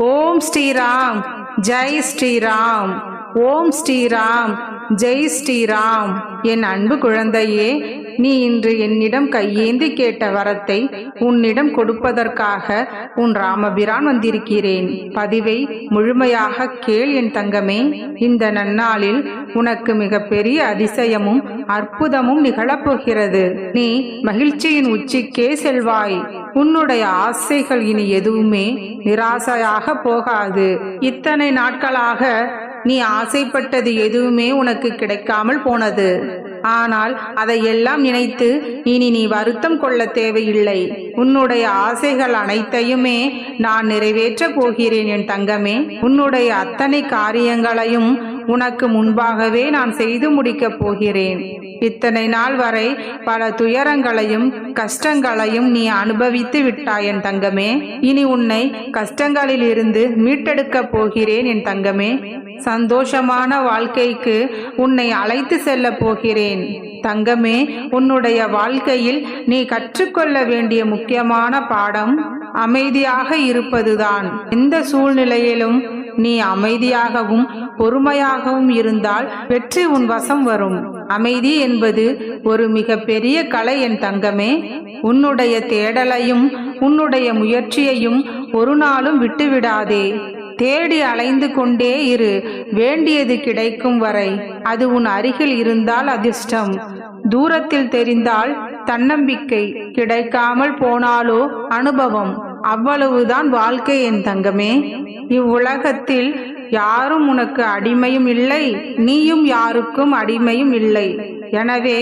ஓம் ஸ்ரீராம் ஜெய் ஸ்ரீராம். ஓம் ஸ்ரீராம் ஜெய் ஸ்ரீராம். என் அன்பு குழந்தையே, நீ இன்று என்னிடம் கையேந்தி கேட்ட வரத்தை உன்னிடம் கொடுப்பதற்காக உன் ராமபிரான் வந்திருக்கிறேன். பதிவை முழுமையாக கேள் என் தங்கமே. இந்த நன்னாளில் உனக்கு மிகப்பெரிய அதிசயமும் அற்புதமும் நிகழப்போகிறது. நீ மகிழ்ச்சியின் உச்சிக்கே செல்வாய். உன்னுடைய ஆசைகள் இனி எதுவுமே நிராசையாக போகாது. இத்தனை நாட்களாக நீ ஆசைப்பட்டது எதுவுமே உனக்கு கிடைக்காமல் போனது. ஆனால் அதையெல்லாம் நினைத்து இனி நீ வருத்தம் கொள்ள தேவையில்லை. உன்னுடைய ஆசைகள் அனைத்தையுமே நான் நிறைவேற்ற போகிறேன் என் தங்கமே. உன்னுடைய அத்தனை காரியங்களையும் உனக்கு முன்பாகவே நான் செய்து முடிக்கப் போகிறேன். இத்தனை நாள் வரை பல துயரங்களையும் கஷ்டங்களையும் நீ அனுபவித்து விட்டாய் என் தங்கமே. இனி உன்னை கஷ்டங்களில் இருந்து மீட்டெடுக்கப் போகிறேன் என் தங்கமே. சந்தோஷமான வாழ்க்கைக்கு உன்னை அழைத்து செல்ல போகிறேன் தங்கமே. உன்னுடைய வாழ்க்கையில் நீ கற்றுக்கொள்ள வேண்டிய முக்கியமான பாடம் அமைதியாக இருப்பதுதான். எந்த சூழ்நிலையிலும் நீ அமைதியாகவும் பொறுமையாகவும் இருந்தால் வெற்றி உன் வசம் வரும். அமைதி என்பது ஒரு மிக பெரிய கலை என் தங்கமே. உன்னுடைய தேடலையும் உன்னுடைய முயற்சியையும் ஒரு நாளும் விட்டுவிடாதே. தேடி அலைந்து கொண்டே இரு. வேண்டியது கிடைக்கும் வரை. அது உன் அருகில் இருந்தால் அதிர்ஷ்டம், தூரத்தில் தெரிந்தால் தன்னம்பிக்கை, கிடைக்காமல் போனாலோ அனுபவம். அவ்வளவுதான் வாழ்க்கை என் தங்கமே. இவ்வுலகத்தில் யாரும் உனக்கு அடிமையும் இல்லை, நீயும் யாருக்கும் அடிமையும் இல்லை. எனவே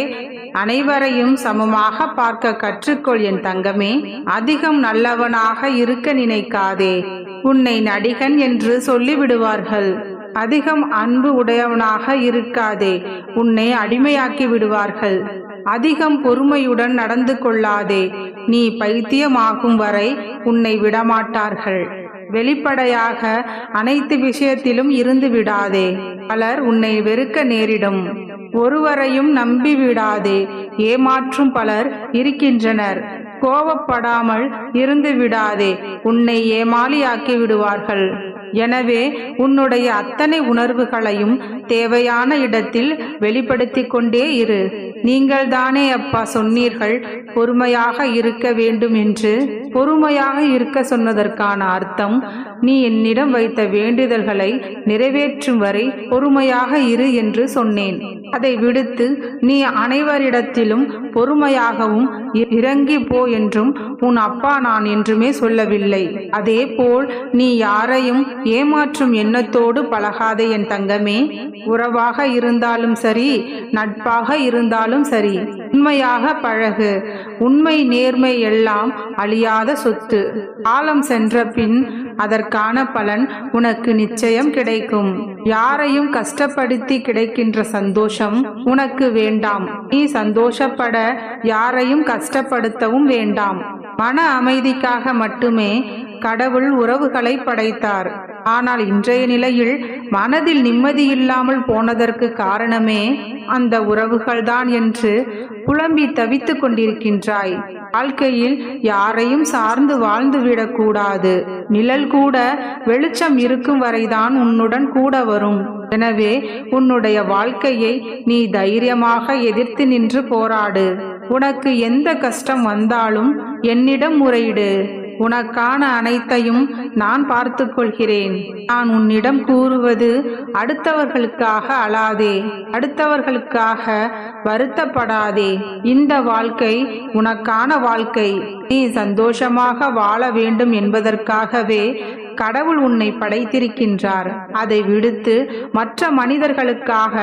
அனைவரையும் சமமாக பார்க்க கற்றுக்கொள் என் தங்கமே. அதிகம் நல்லவனாக இருக்க நினைக்காதே. உன்னை நடிகன் என்று சொல்லிவிடுவார்கள். அதிகம் அன்பு உடையவனாக இருக்காதே, உன்னை அடிமையாக்கி விடுவார்கள். அதிகம் பொறுமையுடன் நடந்து கொள்ளாதே, நீ பைத்தியமாகும் வரை உன்னை விடமாட்டார்கள். வெளிப்படையாக அனைத்து விஷயத்திலும் இருந்து விடாதே. பலர் உன்னை வெறுக்க நேரிடும். ஒருவரையும் நம்பி விடாதே. ஏமாற்றும் பலர் இருக்கின்றனர். கோபப்படாமல் இருந்து விடாதே, உன்னை ஏமாளியாக்கி விடுவார்கள். எனவே உன்னுடைய அத்தனை உணர்வுகளையும் தேவையான இடத்தில் வெளிப்படுத்தி கொண்டே இரு. நீங்கள் தானே அப்பா சொன்னீர்கள் பொறுமையாக இருக்க வேண்டும் என்று. பொறுமையாக இருக்க சொன்னதற்கான அர்த்தம், நீ என்னிடம் வைத்த வேண்டுதல்களை நிறைவேற்றும் வரை பொறுமையாக இரு என்று சொன்னேன். அதை விடுத்து நீ அனைவரிடத்திலும் பொறுமையாகவும் இறங்கி போ என்றும் உன் அப்பா நான் என்றுமே சொல்லவில்லை. அதே போல் நீ யாரையும் ஏமாற்றும் எண்ணத்தோடு பழகாதே என் தங்கமே. உறவாக இருந்தாலும் சரி, நட்பாக இருந்தாலும் சரி, உண்மையாக பழகு. உண்மை நேர்மை எல்லாம் அழியாத சொத்து. காலம் சென்ற பின் அதற்கான பலன் உனக்கு நிச்சயம் கிடைக்கும். யாரையும் கஷ்டப்படுத்தி கிடைக்கின்ற சந்தோஷம் உனக்கு வேண்டாம். நீ சந்தோஷப்பட யாரையும் கஷ்டப்படுத்தவும் வேண்டாம். மன அமைதிக்காக மட்டுமே கடவுள் உறவுகளை படைத்தார். ஆனால் இன்றைய நிலையில் மனதில் நிம்மதியில்லாமல் போனதற்கு காரணமே அந்த உறவுகள்தான் என்று புலம்பி தவித்து கொண்டிருக்கின்றாய். வாழ்க்கையில் யாரையும் சார்ந்து வாழ்ந்து விடக்கூடாது. நிழல் கூட வெளிச்சம் இருக்கும் வரைதான் உன்னுடன் கூட வரும். எனவே உன்னுடைய வாழ்க்கையை நீ தைரியமாக எதிர்த்து நின்று போராடு. உனக்கு எந்த கஷ்டம் வந்தாலும் என்னிடம் முறையிடு. உனக்கான அனைத்தையும் நான் பார்த்து கொள்கிறேன். நான் உன்னிடம் கூறுவது, அடுத்தவர்களுக்காக அழாதே, அடுத்தவர்களுக்காக வருத்தப்படாதே. இந்த வாழ்க்கை உனக்கான வாழ்க்கை. நீ சந்தோஷமாக வாழ வேண்டும் என்பதற்காகவே கடவுள் உன்னை படைத்திருக்கின்றார். அதை விடுத்து மற்ற மனிதர்களுக்காக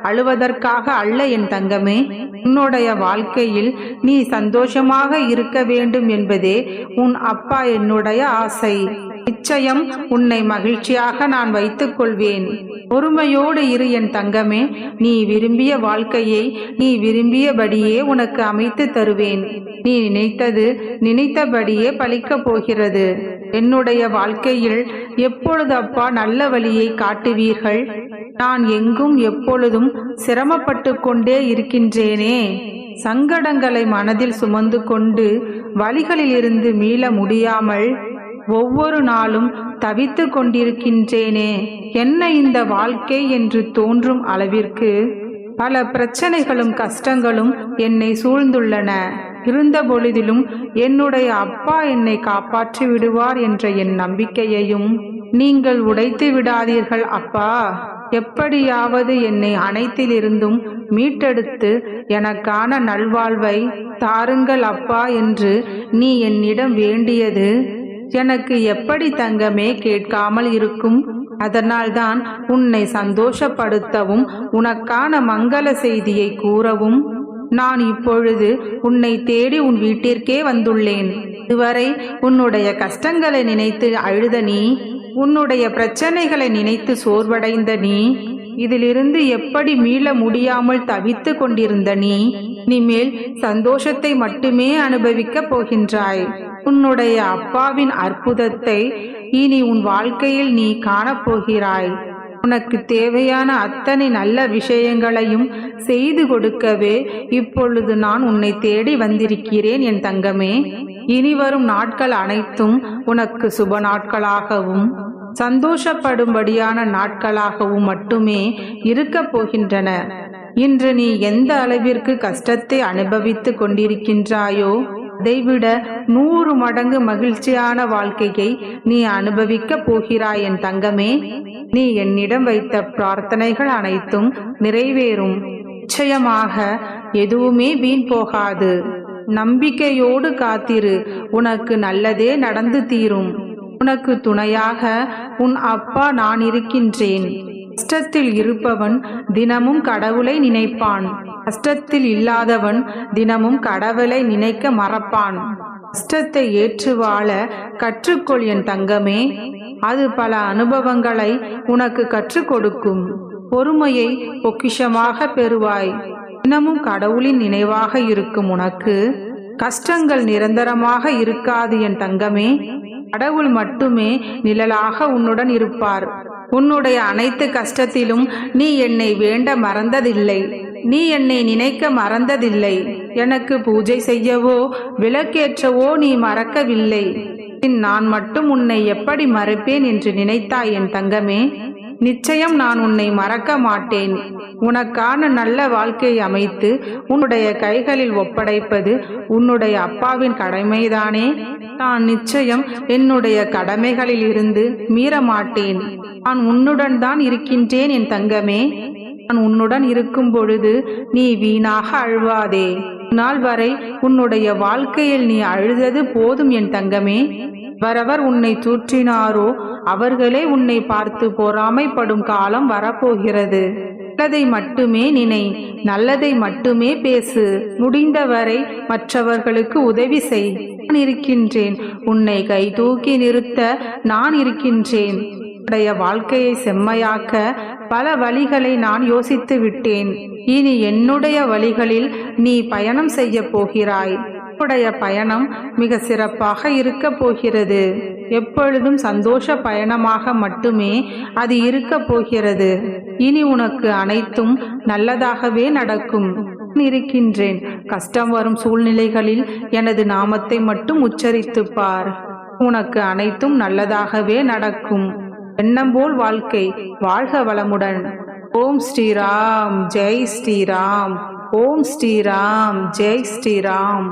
அழுவதற்காக அல்ல என் தங்கமே. உன்னுடைய வாழ்க்கையில் நீ சந்தோஷமாக இருக்க வேண்டும் என்பதே உன் அப்பா என்னுடைய ஆசை. நிச்சயம் உன்னை மகிழ்ச்சியாக நான் வைத்துக் கொள்வேன். பொறுமையோடு இரு என் தங்கமே. நீ விரும்பிய வாழ்க்கையை நீ விரும்பியபடியே உனக்கு அமைத்து தருவேன். நீ நினைத்தது நினைத்தபடியே பலிக்கப் போகிறது. என்னுடைய வாழ்க்கையில் எப்பொழுது அப்பா நல்ல வழியை காட்டுவீர்கள்? நான் எங்கும் எப்பொழுதும் சிரமப்பட்டு கொண்டே இருக்கின்றேனே. சங்கடங்களை மனதில் சுமந்து கொண்டு வழிகளிலிருந்து மீள முடியாமல் ஒவ்வொரு நாளும் தவித்து கொண்டிருக்கின்றேனே, என்ன இந்த வாழ்க்கை என்று தோன்றும் அளவிற்கு பல பிரச்சனைகளும் கஷ்டங்களும் என்னை சூழ்ந்துள்ளன. இருந்த பொழுதிலும் என்னுடைய அப்பா என்னை காப்பாற்றி விடுவார் என்ற என் நம்பிக்கையையும் நீங்கள் உடைத்து விடாதீர்கள் அப்பா. எப்படியாவது என்னை அனைத்திலிருந்தும் மீட்டெடுத்து எனக்கான நல்வாழ்வை தாருங்கள் அப்பா என்று நீ என்னிடம் வேண்டியது எனக்கு எப்படி தங்கமே கேட்காமல் இருக்கும்? அதனால்தான் உன்னை சந்தோஷப்படுத்தவும் உனக்கான மங்கள செய்தியை கூறவும் நான் இப்பொழுது உன்னை தேடி உன் வீட்டிற்கே வந்துள்ளேன். இதுவரை உன்னுடைய கஷ்டங்களை நினைத்து அழுத நீ, உன்னுடைய பிரச்சனைகளை நினைத்து சோர்வடைந்த நீ, இதிலிருந்து எப்படி மீள முடியாமல் தவித்து கொண்டிருந்த நீ, இனிமேல் சந்தோஷத்தை மட்டுமே அனுபவிக்கப் போகின்றாய். உன்னுடைய அப்பாவின் அற்புதத்தை இனி உன் வாழ்க்கையில் நீ காணப்போகிறாய். உனக்கு தேவையான அத்தனை நல்ல விஷயங்களையும் செய்து கொடுக்கவே இப்பொழுது நான் உன்னை தேடி வந்திருக்கிறேன் என் தங்கமே. இனி வரும் நாட்கள் அனைத்தும் உனக்கு சுப நாட்களாகவும் சந்தோஷப்படும்படியான நாட்களாகவும் மட்டுமே இருக்கப் போகின்றன. இன்று நீ எந்த அளவிற்கு கஷ்டத்தை அனுபவித்து கொண்டிருக்கின்றாயோ அதைவிட 100 மடங்கு மகிழ்ச்சியான வாழ்க்கையை நீ அனுபவிக்கப் போகிறாய் என் தங்கமே. நீ என்னிடம் வைத்த பிரார்த்தனைகள் அனைத்தும் நிறைவேறும். நிச்சயமாக எதுவுமே வீண் போகாது. நம்பிக்கையோடு காத்திரு, உனக்கு நல்லதே நடந்து தீரும். உனக்கு துணையாக உன் அப்பா நான் இருக்கின்றேன். கஷ்டத்தில் இருப்பவன் தினமும் கடவுளை நினைப்பான். கஷ்டத்தில் இல்லாதவன் தினமும் கடவுளை நினைக்க மறப்பான். கஷ்டத்தை ஏற்று வாழ கற்றுக்கொள் என் தங்கமே. அது பல அனுபவங்களை உனக்கு கற்றுக் கொடுக்கும். பொறுமையை பொக்கிஷமாக பெறுவாய். தினமும் கடவுளின் நினைவாக இருக்கும் உனக்கு கஷ்டங்கள் நிரந்தரமாக இருக்காது என் தங்கமே. கடவுள் மட்டுமே நிழலாக உன்னுடன் இருப்பார். உன்னுடைய அனைத்து கஷ்டத்திலும் நீ என்னை வேண்ட மறந்ததில்லை. நீ என்னை நினைக்க மறந்ததில்லை. எனக்கு பூஜை செய்யவோ விளக்கேற்றவோ நீ மறக்கவில்லை. நான் மட்டும் உன்னை எப்படி மறப்பேன் என்று நினைத்தாய் என் தங்கமே. நிச்சயம் நான் உன்னை மறக்க மாட்டேன். உனக்கான நல்ல வாழ்க்கையை அமைத்து உன்னுடைய கைகளில் ஒப்படைப்பது உன்னுடைய அப்பாவின் கடமைதானே. நான் நிச்சயம் என்னுடைய கடமைகளில் இருந்து மீற மாட்டேன். நான் உன்னுடன் தான் இருக்கின்றேன் என் தங்கமே. நான் உன்னுடன் இருக்கும் பொழுது நீ வீணாக அழுவாதே. நாள் வரை உன்னுடைய வாழ்க்கையில் நீ அழுதது போதும் என் தங்கமே. வரவர் உன்னை தூற்றினாரோ அவர்களே உன்னை பார்த்து பொறாமைப்படும் காலம் வரப்போகிறது. நல்லதை மட்டுமே நினை, நல்லதை மட்டுமே பேசு. முடிந்தவரை மற்றவர்களுக்கு உதவி செய். நான் இருக்கின்றேன். உன்னை கை தூக்கி நிறுத்த நான் இருக்கின்றேன். உன்னுடைய வாழ்க்கையை செம்மையாக்க பல வழிகளை நான் யோசித்து விட்டேன். இனி என்னுடைய வழிகளில் நீ பயணம் செய்ய போகிறாய். உன்னுடைய பயணம் மிக சிறப்பாக இருக்க போகிறது. எப்பொழுதும் சந்தோஷ பயணமாக மட்டுமே அது இருக்க போகிறது. இனி உனக்கு அனைத்தும் நல்லதாகவே நடக்கும். இருக்கின்றேன். கஷ்டம் வரும் சூழ்நிலைகளில் எனது நாமத்தை மட்டும் உச்சரித்து பார். உனக்கு அனைத்தும் நல்லதாகவே நடக்கும். எண்ணம் போல் வாழ்க்கை. வாழ்க வளமுடன். ஓம் ஸ்ரீராம் ஜெய் ஸ்ரீராம். ஓம் ஸ்ரீராம் ஜெய் ஸ்ரீராம்.